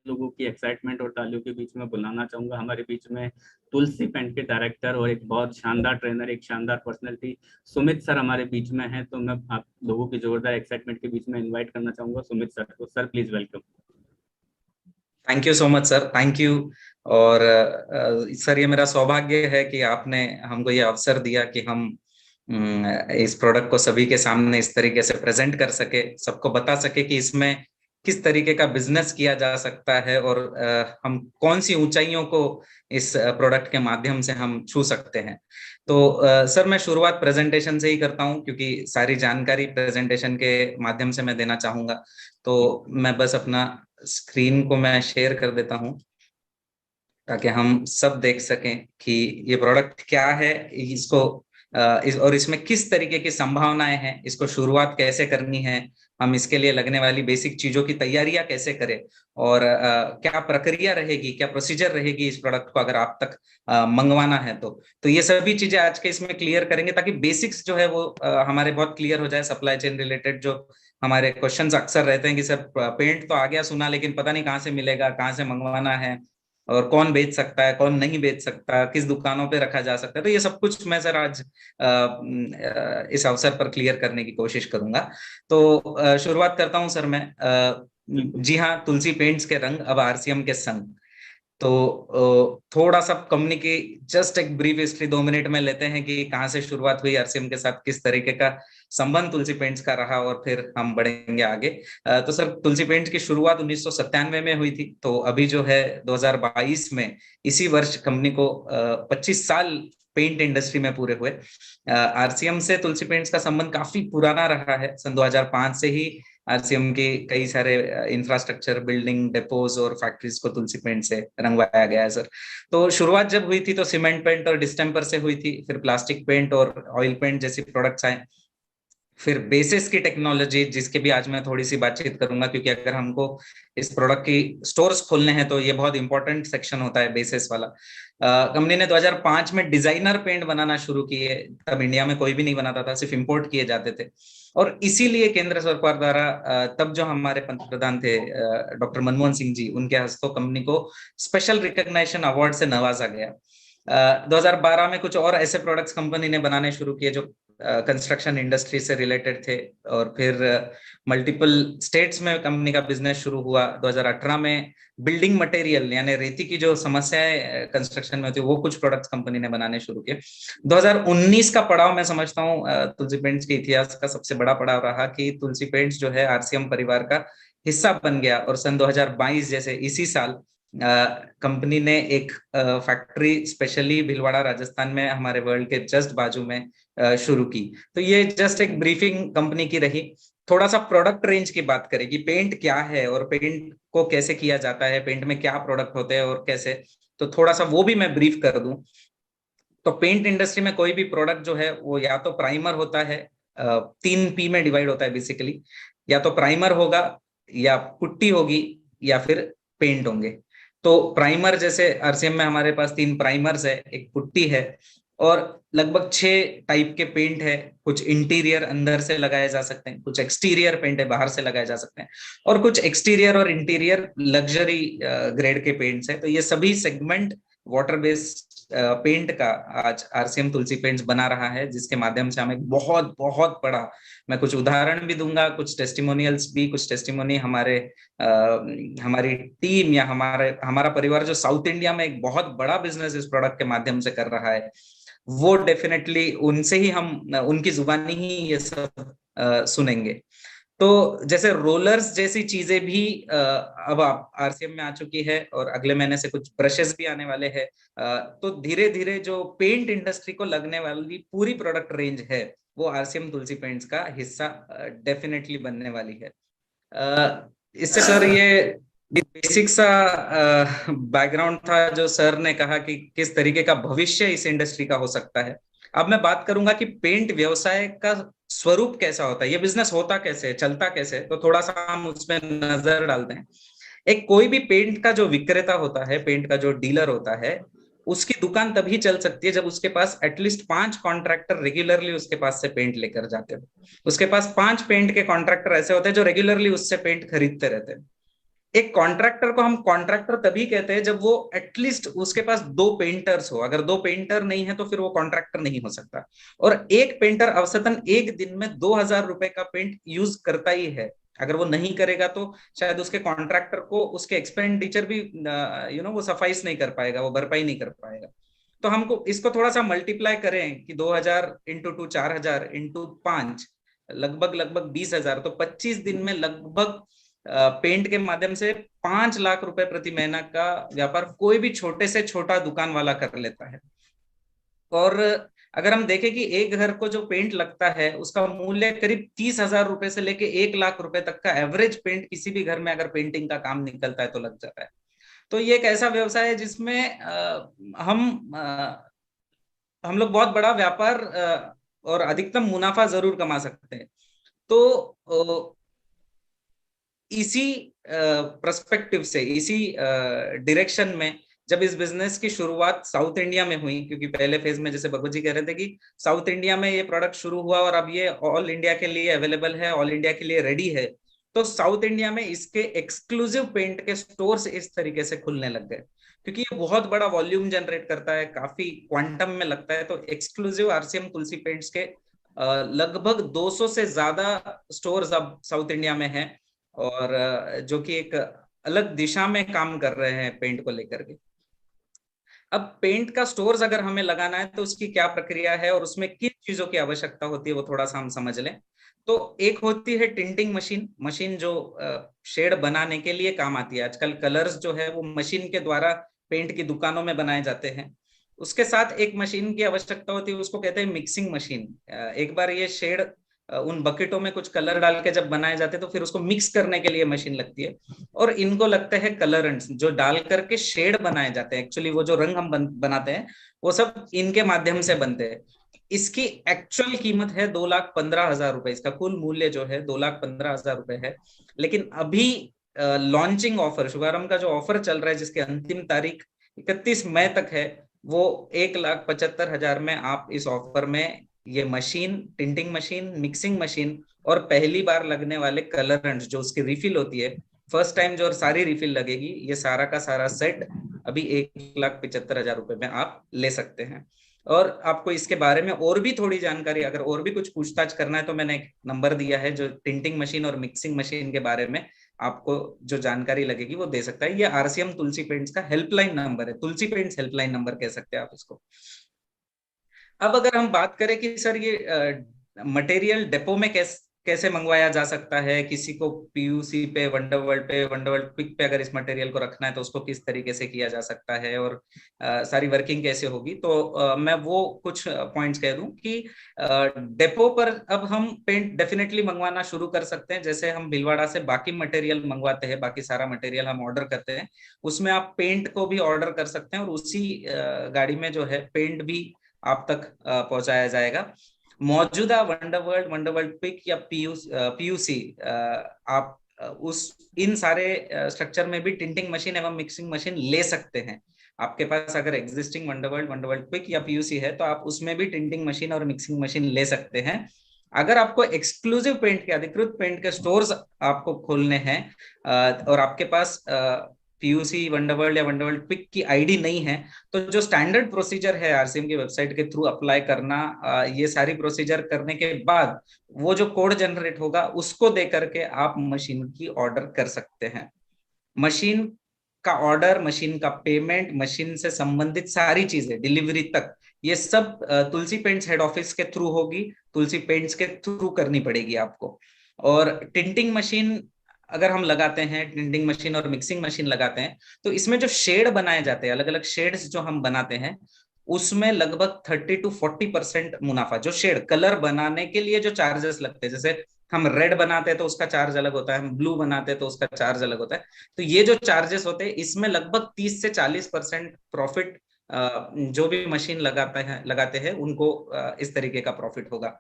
लोगों की एक्साइटमेंट और तालियों के बीच में बुलाना चाहूंगा हमारे बीच में तुलसी पेंट के डायरेक्टर और एक बहुत शानदार ट्रेनर, एक शानदार पर्सनैलिटी सुमित सर हमारे बीच में हैं। तो मैं आप लोगों की जोरदार एक्साइटमेंट के बीच में इनवाइट करना चाहूंगा सुमित सर को। Sir please welcome. Thank you so much sir, thank you. और सर, ये मेरा सौभाग्य है कि आपने हमको ये अवसर दिया कि हम इस प्रोडक्ट को सभी के सामने इस तरीके से प्रेजेंट कर सके, सबको बता सके कि इसमें किस तरीके का बिजनेस किया जा सकता है और हम कौन सी ऊंचाइयों को इस प्रोडक्ट के माध्यम से हम छू सकते हैं। तो सर, मैं शुरुआत प्रेजेंटेशन से ही करता हूं क्योंकि सारी जानकारी प्रेजेंटेशन के माध्यम से मैं देना चाहूंगा। तो मैं बस अपना स्क्रीन को मैं शेयर कर देता हूं ताकि हम सब देख सकें कि ये प्रोडक्ट क्या है, इसको और इसमें किस तरीके की संभावनाएं हैं, इसको शुरुआत कैसे करनी है, हम इसके लिए लगने वाली बेसिक चीजों की तैयारियां कैसे करें और क्या प्रक्रिया रहेगी, क्या प्रोसीजर रहेगी इस प्रोडक्ट को अगर आप तक मंगवाना है तो ये सभी चीजें आज के इसमें क्लियर करेंगे ताकि बेसिक्स जो है वो हमारे बहुत क्लियर हो जाए। सप्लाई चेन रिलेटेड जो हमारे क्वेश्चंस अक्सर रहते हैं कि सर पेंट तो आ गया सुना, लेकिन पता नहीं कहाँ से मिलेगा, कहाँ से मंगवाना है और कौन बेच सकता है, कौन नहीं बेच सकता, किस दुकानों पे रखा जा सकता है। तो ये सब कुछ मैं सर आज इस अवसर पर क्लियर करने की कोशिश करूंगा। तो शुरुआत करता हूं सर मैं। बिल्कुल। जी हाँ, तुलसी पेंट्स के रंग अब आरसीएम के संग। तो थोड़ा सा कंपनी की जस्ट एक ब्रीफ हिस्ट्री 2 मिनट में लेते हैं कि कहाँ से शुरुआत हुई आरसीएम के साथ, किस तरीके का संबंध तुलसी पेंट्स का रहा और फिर हम बढ़ेंगे आगे। तो सर, तुलसी पेंट्स की शुरुआत 1997 में हुई थी। तो अभी जो है 2022 में, इसी वर्ष कंपनी को 25 साल पेंट इंडस्ट्री में पूरे हुए। आरसीएम से तुलसी पेंट्स का संबंध काफी पुराना रहा है। सन 2005 से ही आरसीएम के कई सारे इंफ्रास्ट्रक्चर, बिल्डिंग, डेपोज और फैक्ट्रीज को तुलसी पेंट से रंगवाया गया है सर। तो शुरुआत जब हुई थी तो सीमेंट पेंट और डिस्टेम्पर से हुई थी, फिर प्लास्टिक पेंट और ऑयल पेंट जैसी प्रोडक्ट्स आए, फिर बेसिस की टेक्नोलॉजी जिसके भी आज मैं थोड़ी सी बातचीत करूंगा क्योंकि अगर हमको इस प्रोडक्ट की स्टोर्स खोलने हैं तो ये बहुत इंपॉर्टेंट सेक्शन होता है बेसिस वाला। कंपनी ने 2005 में डिजाइनर पेंट बनाना शुरू किए। तब इंडिया में कोई भी नहीं बनाता था, सिर्फ इंपोर्ट किए जाते थे। और इसीलिए केंद्र सरकार द्वारा तब जो हमारे पंतप्रधान थे डॉक्टर मनमोहन सिंह जी, उनके हस्तों कंपनी को स्पेशल रिकॉग्निशन अवार्ड से नवाजा गया। 2012 में कुछ और ऐसे प्रोडक्ट्स कंपनी ने बनाने शुरू किए जो कंस्ट्रक्शन इंडस्ट्री से रिलेटेड थे। और फिर मल्टीपल स्टेट्स में कंपनी का बिजनेस शुरू हुआ। 2018 में बिल्डिंग मटेरियल यानी रेती की जो समस्याएं कंस्ट्रक्शन में होती है वो कुछ प्रोडक्ट्स कंपनी ने बनाने शुरू किए। 2019 का पड़ाव मैं समझता हूँ तुलसी पेंट्स के इतिहास का सबसे बड़ा पड़ाव रहा कि तुलसी पेंट्स जो है आरसीएम परिवार का हिस्सा बन गया। और सन 2022 जैसे इसी साल कंपनी ने एक फैक्ट्री स्पेशली भीलवाड़ा राजस्थान में हमारे वर्ल्ड के जस्ट बाजू में शुरू की। तो ये जस्ट एक ब्रीफिंग कंपनी की रही। थोड़ा सा प्रोडक्ट रेंज की बात करें कि पेंट क्या है और पेंट को कैसे किया जाता है, पेंट में क्या प्रोडक्ट होते हैं और कैसे, तो थोड़ा सा वो भी मैं ब्रीफ कर दूं। तो पेंट इंडस्ट्री में कोई भी प्रोडक्ट जो है वो या तो प्राइमर होता है, 3 P में डिवाइड होता है बेसिकली। या तो प्राइमर होगा, या पुट्टी होगी, या फिर पेंट होंगे। तो प्राइमर जैसे आरसीएम में हमारे पास 3 प्राइमर्स है, एक पुट्टी है और लगभग 6 टाइप के पेंट है। कुछ इंटीरियर अंदर से लगाए जा सकते हैं, कुछ एक्सटीरियर पेंट है बाहर से लगाए जा सकते हैं, और कुछ एक्सटीरियर और इंटीरियर लग्जरी ग्रेड के पेंट्स है। तो ये सभी सेगमेंट वाटर बेस्ड पेंट का आज आरसीएम तुलसी पेंट्स बना रहा है, जिसके माध्यम से हम एक बहुत बहुत बड़ा, मैं कुछ उदाहरण भी दूंगा, कुछ टेस्टिमोनियल्स भी, कुछ टेस्टिमोनी हमारे हमारी टीम या हमारा परिवार जो साउथ इंडिया में एक बहुत बड़ा बिजनेस इस प्रोडक्ट के माध्यम से कर रहा है, वो डेफिनेटली उनसे ही हम, उनकी जुबानी ही ये सब सुनेंगे। तो जैसे रोलर्स जैसी चीजें भी अब आरसीएम में आ चुकी है और अगले महीने से कुछ ब्रशेस भी आने वाले हैं। तो धीरे धीरे जो पेंट इंडस्ट्री को लगने वाली पूरी प्रोडक्ट रेंज है वो आरसीएम तुलसी पेंट्स का हिस्सा डेफिनेटली बनने वाली है। इससे सर ये बेसिक सा बैकग्राउंड था जो सर ने कहा कि किस तरीके का भविष्य इस इंडस्ट्री का हो सकता है। अब मैं बात करूंगा कि पेंट व्यवसाय का स्वरूप कैसा होता है, ये बिजनेस होता कैसे है, चलता कैसे है, तो थोड़ा सा हम उसमें नजर डालते हैं। एक कोई भी पेंट का जो विक्रेता होता है, पेंट का जो डीलर होता है, उसकी दुकान तभी चल सकती है जब उसके पास एटलीस्ट 5 कॉन्ट्रैक्टर रेगुलरली उसके पास से पेंट लेकर जाते हैं। उसके पास 5 पेंट के कॉन्ट्रैक्टर ऐसे होते हैं जो रेगुलरली उससे पेंट खरीदते रहते हैं। एक कॉन्ट्रैक्टर को हम कॉन्ट्रैक्टर तभी कहते हैं जब वो एटलीस्ट उसके पास 2 पेंटर्स हो। अगर 2 पेंटर नहीं है तो फिर वो कॉन्ट्रैक्टर नहीं हो सकता। और एक पेंटर औसतन एक दिन में 2000 रुपए का पेंट यूज करता ही है। अगर वो नहीं करेगा तो शायद उसके कॉन्ट्रैक्टर को उसके एक्सपेंडिचर भी वो सफाइस नहीं कर पाएगा, वो भरपाई नहीं कर पाएगा। तो हमको इसको थोड़ा सा मल्टीप्लाई करें कि 2000 इंटू 2 4000 इंटू 5 लगभग लगभग 20,000, तो 25 दिन में लगभग पेंट के माध्यम से 5 लाख रुपए प्रति महीना का व्यापार कोई भी छोटे से छोटा दुकान वाला कर लेता है। और अगर हम देखें कि एक घर को जो पेंट लगता है उसका मूल्य करीब 30,000 रुपए से लेके 1 लाख रुपए तक का एवरेज पेंट किसी भी घर में अगर पेंटिंग का काम निकलता है तो लग जाता है। तो ये एक ऐसा व्यवसाय है जिसमें हम लोग बहुत बड़ा व्यापार और अधिकतम मुनाफा जरूर कमा सकते हैं। तो इसी पर्सपेक्टिव से, इसी डायरेक्शन में जब इस बिजनेस की शुरुआत साउथ इंडिया में हुई, क्योंकि पहले फेज में जैसे भगवत जी कह रहे थे कि साउथ इंडिया में ये प्रोडक्ट शुरू हुआ और अब ये ऑल इंडिया के लिए अवेलेबल है, ऑल इंडिया के लिए रेडी है। तो साउथ इंडिया में इसके एक्सक्लूसिव पेंट के स्टोर्स इस तरीके से खुलने लग गए, क्योंकि ये बहुत बड़ा वॉल्यूम जनरेट करता है, काफी क्वांटम में लगता है। तो एक्सक्लूसिव आरसीएम तुलसी पेंट्स के लगभग 200 से ज्यादा स्टोर्स अब साउथ इंडिया में हैं, और जो कि एक अलग दिशा में काम कर रहे हैं पेंट को लेकर के। अब पेंट का स्टोर्स अगर हमें लगाना है तो उसकी क्या प्रक्रिया है और उसमें किन चीजों की आवश्यकता होती है वो थोड़ा सा हम समझ लें। तो एक होती है टिंटिंग मशीन, मशीन जो शेड बनाने के लिए काम आती है। आजकल कलर्स जो है वो मशीन के द्वारा पेंट की दुकानों में बनाए जाते हैं। उसके साथ एक मशीन की आवश्यकता होती है, उसको कहते हैं मिक्सिंग मशीन। एक बार ये शेड उन बकेटों में कुछ कलर डाल के जब बनाए जाते हैं तो फिर उसको मिक्स करने के लिए मशीन लगती है। और इनको लगते हैं कलरेंट्स, जो डाल करके शेड बनाए जाते हैं। एक्चुअली वो जो रंग हम बनाते हैं वो सब इनके माध्यम से बनते हैं। इसकी एक्चुअल कीमत है 2,15,000 रुपए। इसका कुल मूल्य जो है 2,15,000 रुपए है। लेकिन अभी लॉन्चिंग ऑफर, शुभारंभ का जो ऑफर चल रहा है जिसकी अंतिम तारीख 31 मई तक है, वो 1,75,000 में आप इस ऑफर में ये मशीन, टिंटिंग मशीन, मिक्सिंग मशीन और पहली बार लगने वाले कलरेंट्स जो उसकी रिफिल होती है, फर्स्ट टाइम जो सारी रिफिल लगेगी, ये सारा का सारा सेट अभी 1,75,000 रुपए में आप ले सकते हैं। और आपको इसके बारे में और भी थोड़ी जानकारी, अगर और भी कुछ पूछताछ करना है तो मैंने एक नंबर दिया है जो टिंटिंग मशीन और मिक्सिंग मशीन के बारे में आपको जो जानकारी लगेगी वो दे सकता है। ये आरसीएम तुलसी पेंट्स का हेल्पलाइन नंबर है, तुलसी पेंट्स हेल्पलाइन नंबर कह सकते हैं आप इसको। अब अगर हम बात करें कि सर ये मटेरियल डिपो में कैसे मंगवाया जा सकता है, किसी को पीयूसी पे, वंडरवर्ल्ड पे, वंडरवर्ल्ड क्विक पे अगर इस मटेरियल को रखना है तो उसको किस तरीके से किया जा सकता है और सारी वर्किंग कैसे होगी, तो मैं वो कुछ पॉइंट्स कह दूं कि डिपो पर अब हम पेंट डेफिनेटली मंगवाना शुरू कर सकते हैं। जैसे हम भीलवाड़ा से बाकी मटेरियल मंगवाते हैं, बाकी सारा मटेरियल हम ऑर्डर करते हैं, उसमें आप पेंट को भी ऑर्डर कर सकते हैं और उसी गाड़ी में जो है पेंट भी आप तक पहुंचाया जाएगा। मौजूदा वंडरवर्ल्ड, वंडरवर्ल्ड पिक या पीयूसी आप उस इन सारे स्ट्रक्चर में भी टिंटिंग मशीन एवं मिक्सिंग मशीन ले सकते हैं। आपके पास अगर एग्जिस्टिंग वंडरवर्ल्ड, वंडरवर्ल्ड पिक या पीयूसी है तो आप उसमें भी टिंटिंग मशीन और मिक्सिंग मशीन ले सकते हैं। अगर आपको एक्सक्लूसिव पेंट के, अधिकृत पेंट के स्टोर्स आपको खोलने हैं और आपके पास पीयूसी, वंडरवर्ल्ड या वंडरवर्ल्ड पिक की आईडी नहीं है, तो जो स्टैंडर्ड प्रोसीजर है आरसीएम की वेबसाइट के थ्रू अप्लाई करना, ये सारी प्रोसीजर करने के बाद वो जो कोड जनरेट होगा उसको दे करके आप मशीन की ऑर्डर कर सकते हैं। मशीन का ऑर्डर, मशीन का पेमेंट, मशीन से संबंधित सारी चीजें, डिलीवरी तक, ये सब तुलसी पेंट्स हेड ऑफिस के थ्रू होगी, तुलसी पेंट्स के थ्रू करनी पड़ेगी आपको। और टिंटिंग मशीन अगर हम लगाते हैं, टिंटिंग मशीन और मिक्सिंग मशीन लगाते हैं, तो इसमें जो शेड बनाए जाते हैं, अलग अलग शेड्स जो हम बनाते हैं, उसमें लगभग 30 to 40% मुनाफा, जो शेड कलर बनाने के लिए जो चार्जेस लगते हैं, जैसे हम रेड बनाते हैं तो उसका चार्ज अलग होता है, हम ब्लू बनाते हैं तो उसका चार्ज अलग होता है, तो ये जो चार्जेस होते हैं इसमें लगभग 30 से 40% प्रॉफिट जो भी मशीन लगाते हैं उनको इस तरीके का प्रॉफिट होगा।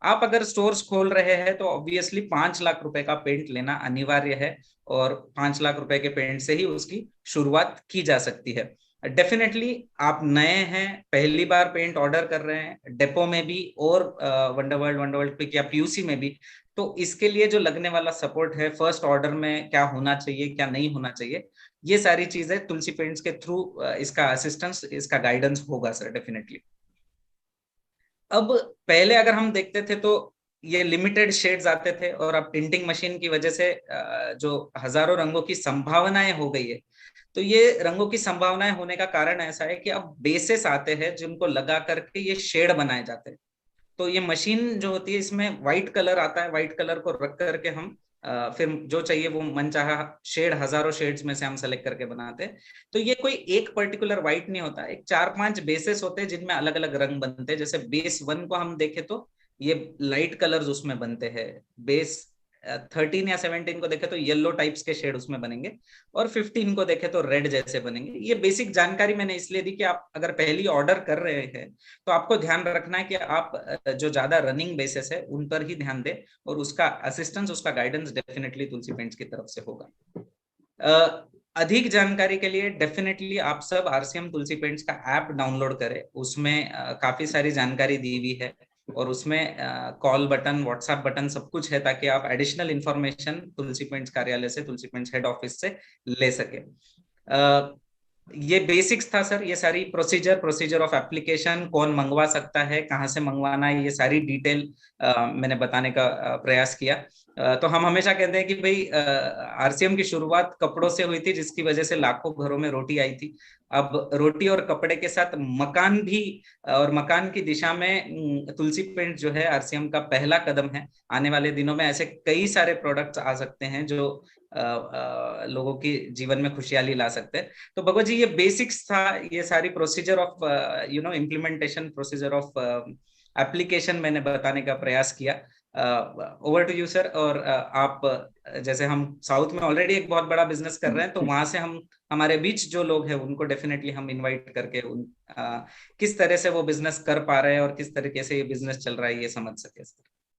आप अगर स्टोर्स खोल रहे हैं तो ऑब्वियसली 5 लाख रुपए का पेंट लेना अनिवार्य है और 5 लाख रुपए के पेंट से ही उसकी शुरुआत की जा सकती है। डेफिनेटली आप नए हैं, पहली बार पेंट ऑर्डर कर रहे हैं, डेपो में भी और वंडरवर्ल्ड क्विक या पीयूसी में भी, तो इसके लिए जो लगने वाला सपोर्ट है, फर्स्ट ऑर्डर में क्या होना चाहिए क्या नहीं होना चाहिए, ये सारी चीजें तुलसी पेंट्स के थ्रू इसका असिस्टेंस, इसका गाइडेंस होगा सर डेफिनेटली। अब पहले अगर हम देखते थे तो ये लिमिटेड शेड्स आते थे, और अब प्रिंटिंग मशीन की वजह से जो हजारों रंगों की संभावनाएं हो गई है, तो ये रंगों की संभावनाएं होने का कारण ऐसा है कि अब बेसेस आते हैं जिनको लगा करके ये शेड बनाए जाते हैं। तो ये मशीन जो होती है, इसमें व्हाइट कलर आता है, व्हाइट कलर को रख करके हम फिर जो चाहिए वो मनचाहा शेड, हजारों शेड्स में से हम सेलेक्ट करके बनाते हैं। तो ये कोई एक पर्टिकुलर व्हाइट नहीं होता, एक 4-5 बेसेस होते हैं जिनमें अलग अलग रंग बनते हैं। जैसे बेस 1 को हम देखें तो ये लाइट कलर्स उसमें बनते हैं, बेस 13 या 17 को देखें तो येलो टाइप्स के शेड उसमें बनेंगे, और 15 को देखें तो रेड जैसे बनेंगे। ये बेसिक जानकारी मैंने इसलिए दी कि आप अगर पहली ऑर्डर कर रहे हैं तो आपको ध्यान रखना है कि आप जो ज्यादा रनिंग बेसिस है उन पर ही ध्यान दें, और उसका असिस्टेंस, उसका गाइडेंस डेफिनेटली तुलसी पेंट्स की तरफ से होगा। अधिक जानकारी के लिए डेफिनेटली आप सब आरसीएम तुलसी पेंट्स का ऐप डाउनलोड करें, उसमें काफी सारी जानकारी दी हुई है, और उसमें कॉल बटन, व्हाट्सएप बटन सब कुछ है, ताकि आप एडिशनल इंफॉर्मेशन तुलसी पेंट्स कार्यालय से, तुलसी पेंट्स हेड ऑफिस से ले सके। ये बेसिक्स था सर, ये सारी प्रोसीजर ऑफ एप्लीकेशन, कौन मंगवा सकता है, कहाँ से मंगवाना है, ये सारी डिटेल मैंने बताने का प्रयास किया। तो हम हमेशा कहते हैं कि भाई आरसीएम की शुरुआत कपड़ों से हुई थी, जिसकी वजह से लाखों घरों में रोटी आई थी। अब रोटी और कपड़े के साथ मकान भी, और मकान की दिशा में तुलसी पेंट जो है आरसीएम का पहला कदम है। आने वाले दिनों में ऐसे कई सारे प्रोडक्ट्स आ सकते हैं जो लोगों की जीवन में खुशहाली ला सकते हैं। तो भगवत जी, ये बेसिक्स था, ये सारी procedure of implementation, procedure of application मैंने बताने का प्रयास किया। Over to you sir. और आप, जैसे हम साउथ में ऑलरेडी एक बहुत बड़ा बिजनेस कर रहे हैं, तो वहां से हम, हमारे बीच जो लोग हैं उनको डेफिनेटली हम इनवाइट करके किस तरह से वो बिजनेस कर पा रहे हैं और किस तरीके से ये बिजनेस चल रहा है, ये समझ सके सर।